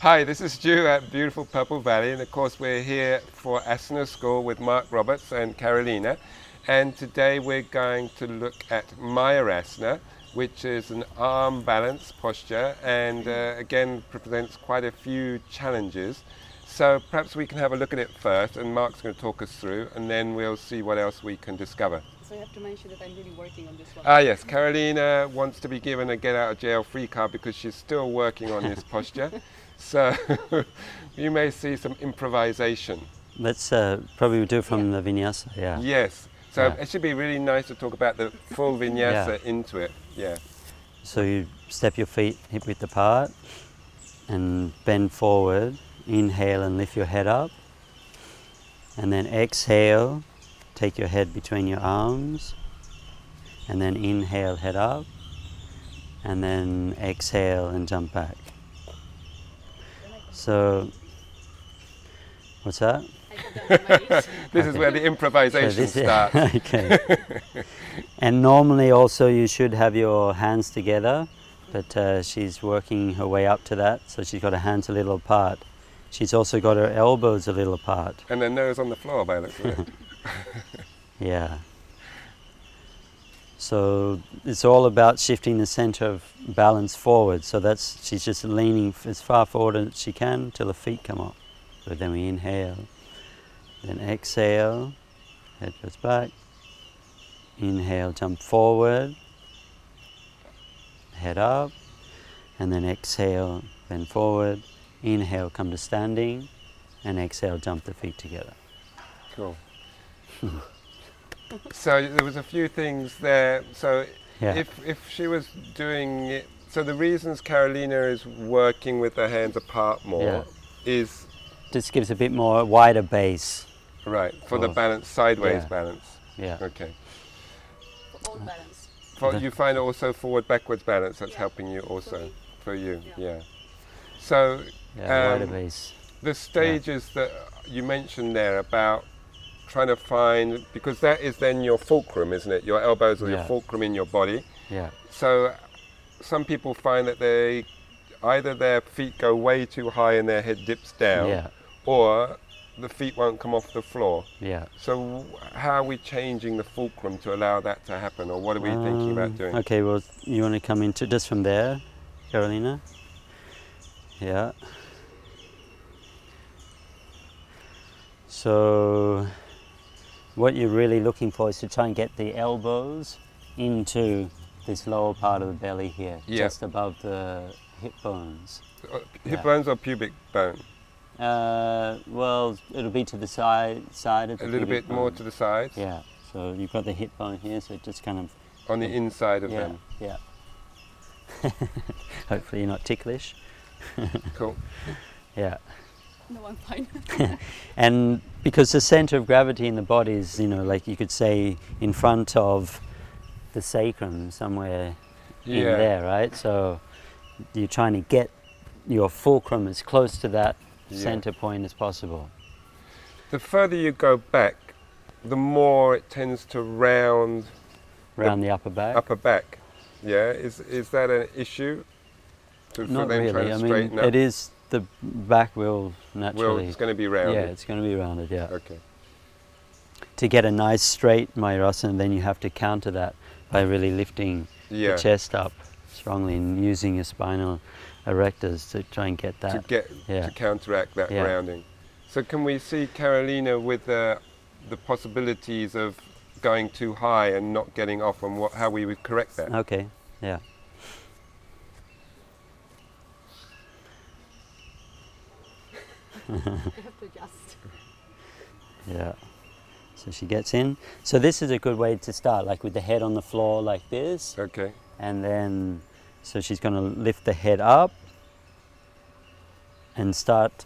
Hi, this is Stu at beautiful Purple Valley, and of course we're here for Asana School with Mark Robberds and Carolina, and today we're going to look at Mayurasana, which is an arm balance posture, and again presents quite a few challenges. So perhaps we can have a look at it first, and Mark's going to talk us through, and then we'll see what else we can discover. So I have to mention that I'm really working on this one. Ah yes, Carolina wants to be given a get out of jail free card because she's still working on this posture. So you may see some improvisation. Let's probably do it from the Vinyasa, yeah. Yes, so it should be really nice to talk about the full Vinyasa into it, yeah. So you step your feet hip width apart and bend forward, inhale and lift your head up, and then exhale, take your head between your arms, and then inhale, head up, and then exhale and jump back. So, what's that? This is where the improvisation starts. Okay. And normally also you should have your hands together, but she's working her way up to that, so she's got her hands a little apart. She's also got her elbows a little apart. And her nose on the floor by the looks of it. Yeah. So it's all about shifting the center of balance forward. So that's, she's just leaning as far forward as she can till the feet come up. So then we inhale, then exhale, head goes back. Inhale, jump forward, head up, and then exhale, bend forward. Inhale, come to standing, and exhale, jump the feet together. Cool. So there was a few things there. So if she was doing it, so the reasons Carolina is working with her hands apart more is... Just gives a bit more wider base. Right, for the balance, sideways balance. Yeah. Okay. For all balance. You find also forward, backwards balance, that's helping you also, for you, So, wider base. The stages that you mentioned there about trying to find, because that is then your fulcrum, isn't it? Your elbows are your fulcrum in your body. Yeah. So some people find that they, either their feet go way too high and their head dips down, or the feet won't come off the floor. Yeah. So how are we changing the fulcrum to allow that to happen, or what are we thinking about doing? Okay, well, you want to come into just from there, Carolina? Yeah. So what you're really looking for is to try and get the elbows into this lower part of the belly here, just above the hip bones. Hip bones or pubic bone? Well, it'll be to the side of the a little bit more to the sides? Yeah, so you've got the hip bone here, so it just kind of... On the inside of them? Yeah. Hopefully you're not ticklish. Cool. Yeah. No, I'm fine. And because the center of gravity in the body is, like you could say, in front of the sacrum, somewhere in there, right? So you're trying to get your fulcrum as close to that center point as possible. The further you go back, the more it tends to round the upper back. Upper back, yeah. Is that an issue? Not really. I mean, it is. The back will naturally... it's going to be rounded. Yeah, it's going to be rounded, yeah. Okay. To get a nice straight Mayurasana, then you have to counter that by really lifting the chest up strongly and using your spinal erectors to try and get that. To counteract that rounding. So can we see Carolina with the possibilities of going too high and not getting off, and how we would correct that? Okay, yeah. I have to adjust. Yeah. So she gets in. So this is a good way to start, like with the head on the floor like this. Okay. And then, so she's going to lift the head up and start.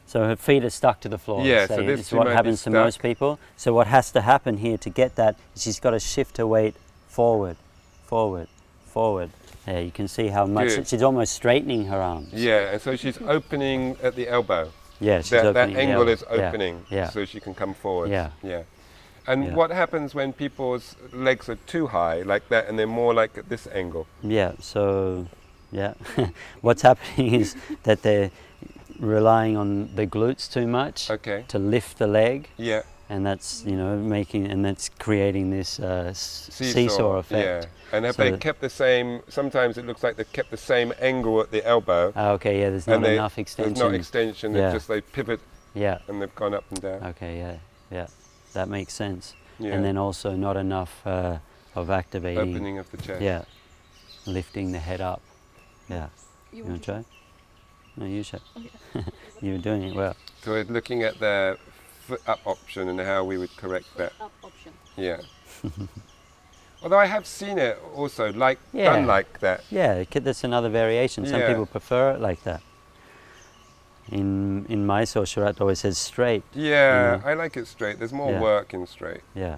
So her feet are stuck to the floor. Yeah, so this is what happens to most people. So what has to happen here to get that is she's got to shift her weight forward, forward, forward. Yeah, you can see how much she's almost straightening her arms. Yeah, and so she's opening at the elbow. Yeah, she's opening. That angle is Yeah. opening, so she can come forward. Yeah. Yeah. And what happens when people's legs are too high like that and they're more like at this angle? Yeah, so, yeah. What's happening is that relying on the glutes too much Okay. to lift the leg, Yeah. and that's that's creating this seesaw effect. Yeah. And have So they kept the same? Sometimes it looks like they've kept the same angle at the elbow. Okay, yeah, there's not enough extension. There's not extension. Yeah. They pivot Yeah. and they've gone up and down. Okay, yeah, that makes sense. Yeah. And then also not enough of activating. Opening of the chest. Yeah, lifting the head up. Yeah. You You want want to try? No, you should. Okay. You're doing it well. So we're looking at the foot up option and how we would correct that. Up option. Yeah. Although I have seen it also done Yeah. like that. Yeah, that's another variation. Some Yeah. people prefer it like that. In Mysore, Sharat always says straight. Yeah, You I like it straight. There's more Yeah. work in straight. Yeah.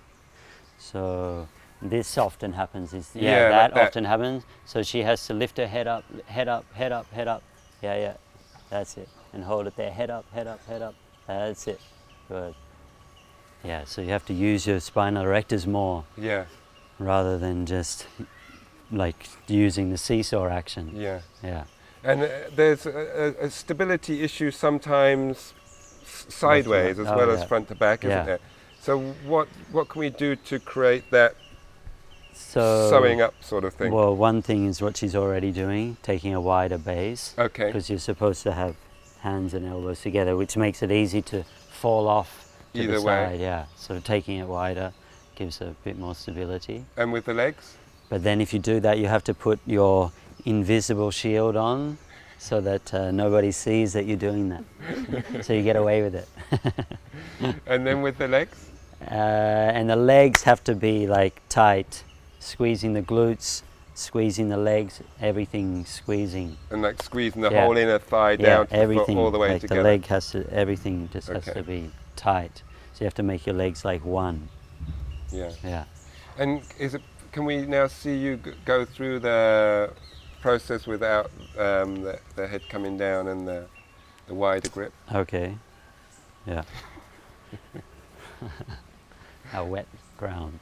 So this often happens. Yeah, That like that. often happens. So she has to lift her head up, head up, head up, head up. Yeah. That's it. And hold it there. Head up, head up, head up. That's it. Good. Yeah. So you have to use your spinal erectors more Yeah, rather than just like using the seesaw action. yeah. Yeah. And there's a stability issue sometimes sideways as Oh, well as yeah. front to back, isn't Yeah. there? So what can we do to create that So sewing up sort of thing? Well, one thing is what she's already doing, taking a wider base. Okay. Because you're supposed to have hands and elbows together, which makes it easy to fall off to Either the way. side. Yeah, so taking it wider gives a bit more stability. And with the legs? But then if you do that, you have to put your invisible shield on so that nobody sees that you're doing that. So you get away with it. And then with the legs? And the legs have to be like tight, squeezing the glutes, squeezing the legs, everything squeezing. And like squeezing the Yeah. whole inner thigh Yeah, down to the foot everything, all the way like together. the leg has to, everything just has Okay. to be tight. So you have to make your legs like one. Yeah. Yeah. And can we now see you go through the process without the head coming down and the wider grip? Okay. Yeah. A wet ground.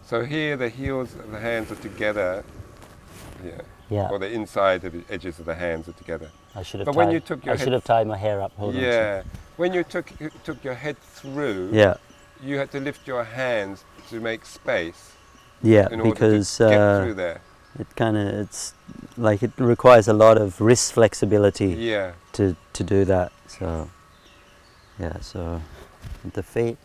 So here the heels of the hands are together. Yeah. Yeah. Or the inside of the edges of the hands are together. I should have But tied, when you took your I head- should have tied my hair up. Hold on. Yeah. When you took your head through, Yeah. you had to lift your hands to make space Yeah, in order because to get through there. it's like it requires a lot of wrist flexibility Yeah. to do that. So yeah, so with the feet,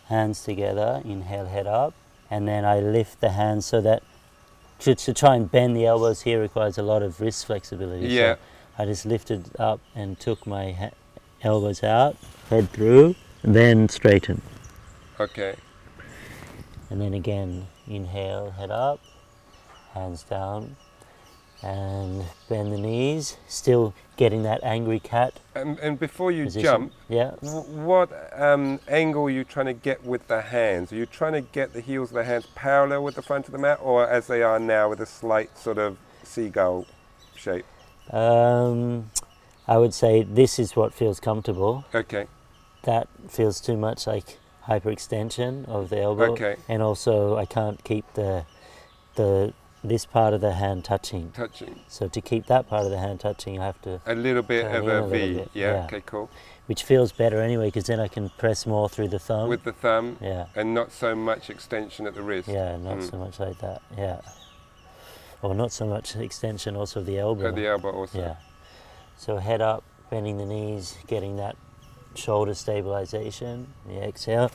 hands together, inhale, head up, and then I lift the hands so that to try and bend the elbows here requires a lot of wrist flexibility. Yeah. So I just lifted up and took my elbows out, head through, and then straighten. Okay. And then again, inhale, head up, hands down, and bend the knees, still getting that angry cat And before you position. jump, Yeah. what angle are you trying to get with the hands? Are you trying to get the heels of the hands parallel with the front of the mat, or as they are now with a slight sort of seagull shape? I would say this is what feels comfortable. Okay. That feels too much like hyperextension of the elbow. Okay. And also I can't keep this part of the hand touching. Touching. So to keep that part of the hand touching, I have to, A little bit Turn of in a a little V. bit, Yeah. yeah. Okay. Cool. which feels better anyway, because then I can press more through the thumb. With the thumb. Yeah. And not so much extension at the wrist. Yeah, not so much like that. Yeah. Or not so much extension also of the elbow. At the elbow also. Yeah. So head up, bending the knees, getting that shoulder stabilization. The exhale,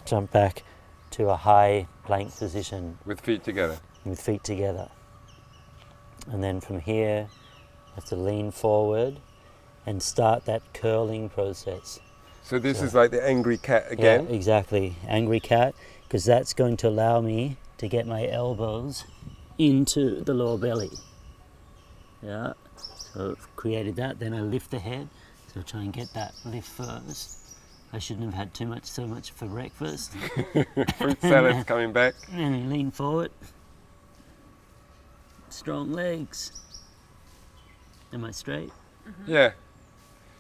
jump back to a high plank position With feet together. with feet together. And then from here, you have to lean forward and start that curling process. So this So- is like the angry cat again. Yeah, exactly. Angry cat, because that's going to allow me to get my elbows into the lower belly. Yeah. So I've created that. Then I lift the head. So try and get that lift first. I shouldn't have had so much for breakfast. Fruit salad's coming back. And then you lean forward. Strong legs. Am I straight? Yeah.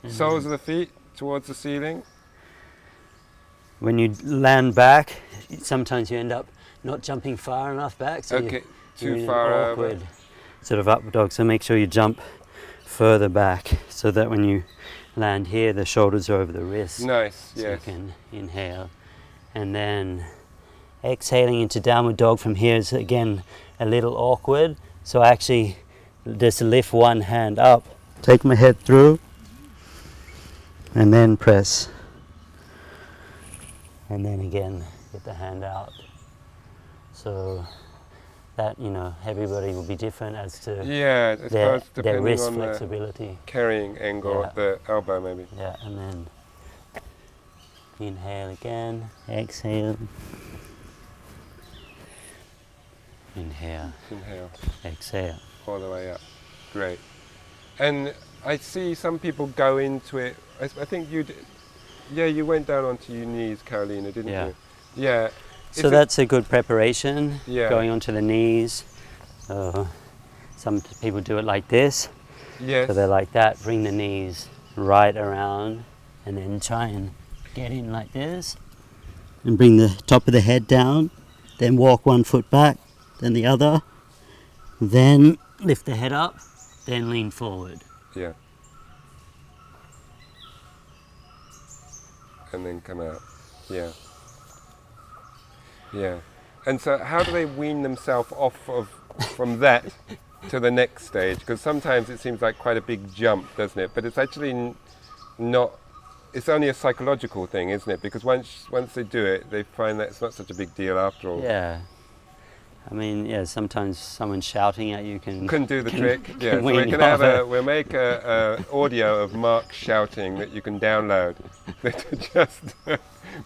And Soles of the feet towards the ceiling. when you land back, sometimes you end up not jumping far enough back. So Okay. Too you're in an far over. awkward sort of up dog. So make sure you jump further back so that when you land here, the shoulders are over the wrists. Nice, So yes. you can inhale. And then exhaling into downward dog from here is again a little awkward. So I actually just lift one hand up, take my head through, and then press. And then again, get the hand out. So that, everybody will be different as to Yeah, I their suppose depending wrist on the flexibility. carrying angle Yeah. at the elbow maybe. Yeah, and then inhale again, exhale. Inhale, Inhale exhale. all the way up. Great. And I see some people go into it. I think you did. Yeah, you went down onto your knees, Carolina, didn't Yeah. you? Yeah. So Is it- that's a good preparation, Yeah. going onto the knees. Some people do it like this. Yes. So they're like that, bring the knees right around and then try and get in like this. And bring the top of the head down, then walk one foot back, then the other, then lift the head up, then lean forward. Yeah. And then come out. Yeah. Yeah. And so how do they wean themselves off of from that to the next stage? Because sometimes it seems like quite a big jump, doesn't it? But it's actually not, it's only a psychological thing, isn't it? Because once they do it, they find that it's not such a big deal after all. Yeah. I mean, yeah, sometimes someone shouting at you can Do the trick. Yeah, so wean we you can have off it. we'll make a audio of Mark shouting that you can download just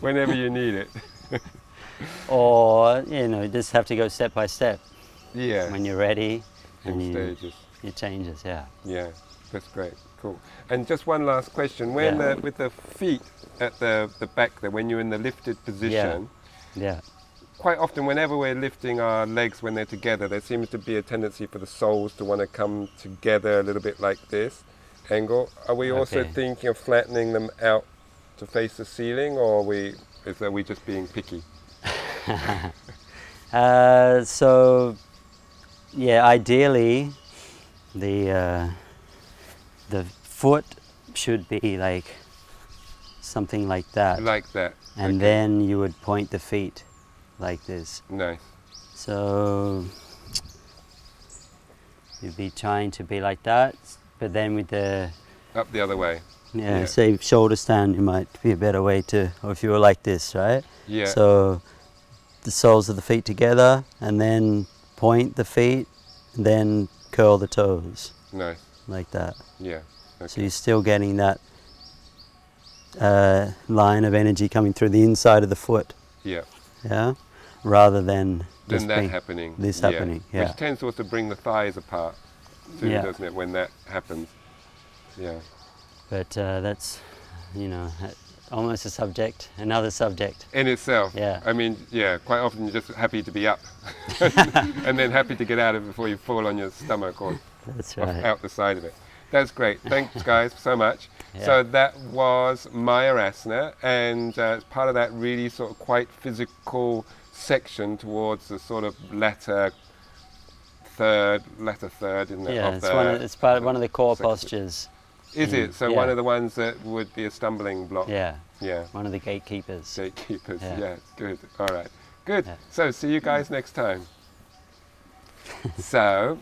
whenever you need it. Or, just have to go step by step. Yeah. When you're ready, In and stages. it changes, yeah. Yeah, that's great. Cool. And just one last question. When Yeah. with the feet at the back there, when you're in the lifted position, Yeah. quite often whenever we're lifting our legs when they're together, there seems to be a tendency for the soles to want to come together a little bit like this angle. Are we also Okay. thinking of flattening them out to face the ceiling, or are we just being picky? So, yeah, ideally, the foot should be like something like that, Like that. and Okay. then you would point the feet like this. Nice. So you'd be trying to be like that, but then with the Up the other way. Yeah. say shoulder stand, it might be a better way to, or if you were like this, right? Yeah. So the soles of the feet together, and then point the feet, and then curl the toes Nice. like that. Yeah. So Okay. you're still getting that line of energy coming through the inside of the foot, Yeah. yeah, rather than Then just that being happening. this Yeah. happening, yeah. Which tends to also bring the thighs apart too, Yeah. doesn't it, when that happens? Yeah. But that's, almost another subject. In itself. Yeah. I mean, yeah, quite often you're just happy to be up and then happy to get out of it before you fall on your stomach or That's off right. out the side of it. That's great. Thanks, guys, so much. Yeah. So that was Mayurasana, and as part of that really sort of quite physical section towards the sort of latter third, isn't it? Yeah, of it's the- it's part of one of the core section. postures. Is it? So Yeah. one of the ones that would be a stumbling block. Yeah, Yeah. one of the gatekeepers. Gatekeepers. Yeah. Yeah. Good. All right. Good. Yeah. So see you guys next time. So